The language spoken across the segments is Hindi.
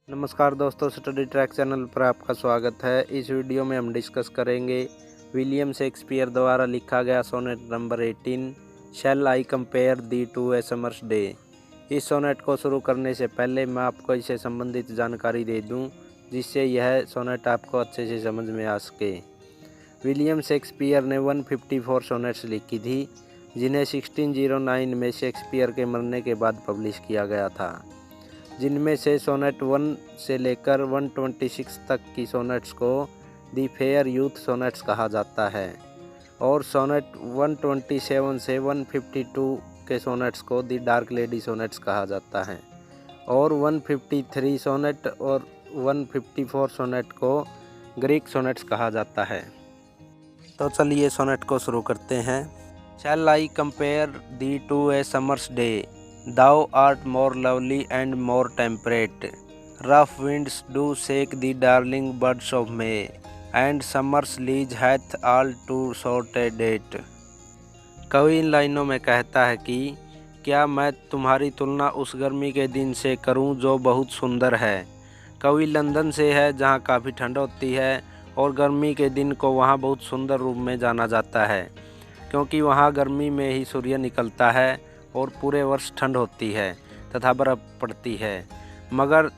नमस्कार दोस्तों, स्टडी ट्रैक चैनल पर आपका स्वागत है। इस वीडियो में हम डिस्कस करेंगे विलियम शेक्सपियर द्वारा लिखा गया sonnet number 18 shall I compare thee to a summer's day. इस सोनेट को शुरू करने से पहले मैं आपको इससे संबंधित जानकारी दे दूं, जिससे यह सोनेट आपको अच्छे से समझ में आ सके। विलियम शेक्सपियर ने 154 सोनेट्स लिखी थी, जिन्हें 1609 में शेक्सपियर के मरने के बाद पब्लिश किया गया था, जिनमें से सोनेट 1 से लेकर 126 तक की सोनेट्स को दी फेयर यूथ सोनेट्स कहा जाता है और सोनेट 127 से 152 के सोनेट्स को दी डार्क लेडी सोनेट्स कहा जाता है और 153 सोनेट और 154 सोनेट को ग्रीक सोनेट्स कहा जाता है। तो चलिए सोनेट को शुरू करते हैं। Shall I compare thee to a summer's day, Thou art more lovely and more temperate. Rough winds do shake the darling buds of May, and summer's lease hath all too short a date. कवि इन लाइनों में कहता है कि क्या मैं तुम्हारी तुलना उस गर्मी के दिन से करूं जो बहुत सुंदर है। कवि लंदन से है, जहां काफ़ी ठंड होती है और गर्मी के दिन को वहां बहुत सुंदर रूप में जाना जाता है, क्योंकि वहां गर्मी में ही सूर्य निकलता है और पूरे वर्ष ठंड होती है तथा बर्फ़ पड़ती है। मगर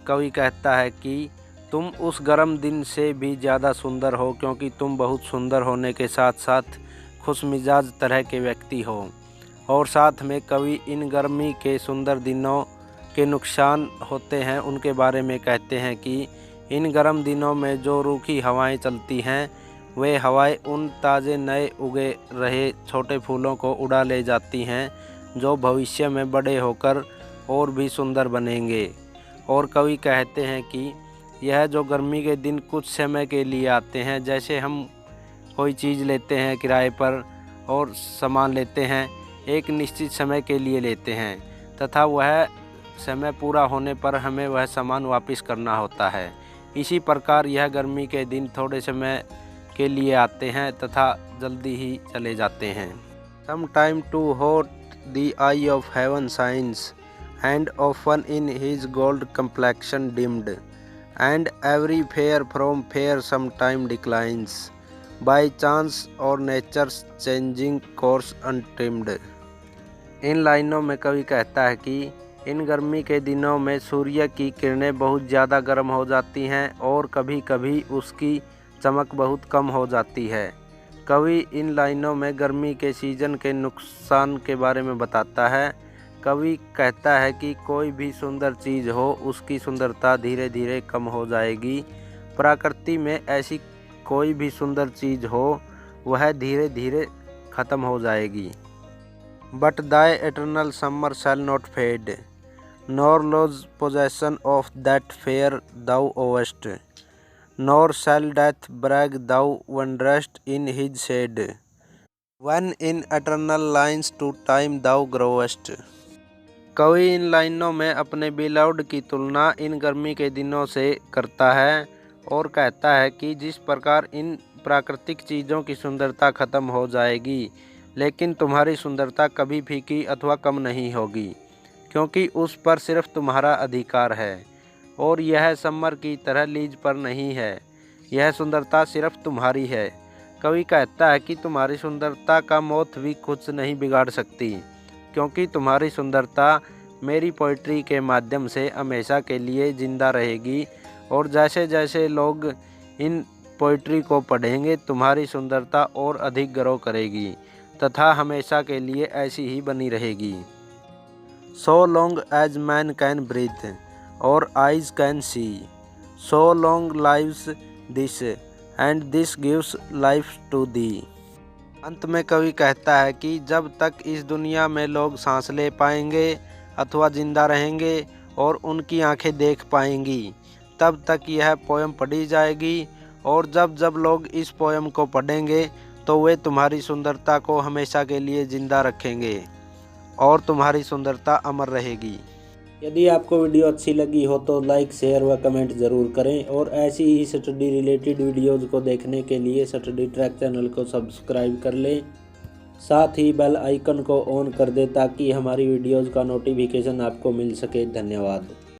कवि कहता है कि तुम उस गर्म दिन से भी ज़्यादा सुंदर हो, क्योंकि तुम बहुत सुंदर होने के साथ साथ खुशमिजाज तरह के व्यक्ति हो। और साथ में कवि इन गर्मी के सुंदर दिनों के नुकसान होते हैं उनके बारे में कहते हैं कि इन गर्म दिनों में जो रूखी हवाएं चलती हैं, वे हवाएं उन ताज़े नए उगे रहे छोटे फूलों को उड़ा ले जाती हैं, जो भविष्य में बड़े होकर और भी सुंदर बनेंगे। और कवि कहते हैं कि यह जो गर्मी के दिन कुछ समय के लिए आते हैं, जैसे हम कोई चीज़ लेते हैं किराए पर और सामान लेते हैं, एक निश्चित समय के लिए लेते हैं तथा वह समय पूरा होने पर हमें वह सामान वापस करना होता है। इसी प्रकार यह गर्मी के दिन थोड़े समय के लिए आते हैं तथा जल्दी ही चले जाते हैं। Sometime too hot the eye of heaven shines, and often in his gold complexion dimmed, and every fair from fair sometime declines, by chance or nature's changing course untrimmed। इन लाइनों में कवि कहता है कि इन गर्मी के दिनों में सूर्य की किरणें बहुत ज़्यादा गर्म हो जाती हैं और कभी कभी उसकी चमक बहुत कम हो जाती है। कवि इन लाइनों में गर्मी के सीज़न के नुकसान के बारे में बताता है। कवि कहता है कि कोई भी सुंदर चीज़ हो, उसकी सुंदरता धीरे धीरे कम हो जाएगी। प्रकृति में ऐसी कोई भी सुंदर चीज़ हो, वह धीरे धीरे ख़त्म हो जाएगी। But thy eternal summer shall not fade, nor lose possession of that fair thou owest, nor shall death brag thou wanderest in his shade, when in eternal lines to time thou growest। कवि इन लाइनों में अपने बिलाउड की तुलना इन गर्मी के दिनों से करता है और कहता है कि जिस प्रकार इन प्राकृतिक चीज़ों की सुंदरता ख़त्म हो जाएगी, लेकिन तुम्हारी सुंदरता कभी फीकी अथवा कम नहीं होगी, क्योंकि उस पर सिर्फ तुम्हारा अधिकार है और यह समर की तरह लीज पर नहीं है। यह सुंदरता सिर्फ तुम्हारी है। कवि कहता है कि तुम्हारी सुंदरता का मौत भी कुछ नहीं बिगाड़ सकती, क्योंकि तुम्हारी सुंदरता मेरी पोइट्री के माध्यम से हमेशा के लिए ज़िंदा रहेगी और जैसे जैसे लोग इन पोइट्री को पढ़ेंगे, तुम्हारी सुंदरता और अधिक ग्रो करेगी तथा हमेशा के लिए ऐसी ही बनी रहेगी। So long as man can breathe और eyes can see, so long lives this and this gives life to thee. अंत में कवि कहता है कि जब तक इस दुनिया में लोग सांस ले पाएंगे अथवा जिंदा रहेंगे और उनकी आंखें देख पाएंगी, तब तक यह पोयम पढ़ी जाएगी और जब जब लोग इस पोयम को पढ़ेंगे तो वे तुम्हारी सुंदरता को हमेशा के लिए ज़िंदा रखेंगे और तुम्हारी सुंदरता अमर रहेगी। यदि आपको वीडियो अच्छी लगी हो तो लाइक, शेयर व कमेंट ज़रूर करें और ऐसी ही स्टडी रिलेटेड वीडियोज़ को देखने के लिए स्टडी ट्रैक चैनल को सब्सक्राइब कर लें। साथ ही बेल आइकन को ऑन कर दें ताकि हमारी वीडियोज़ का नोटिफिकेशन आपको मिल सके। धन्यवाद।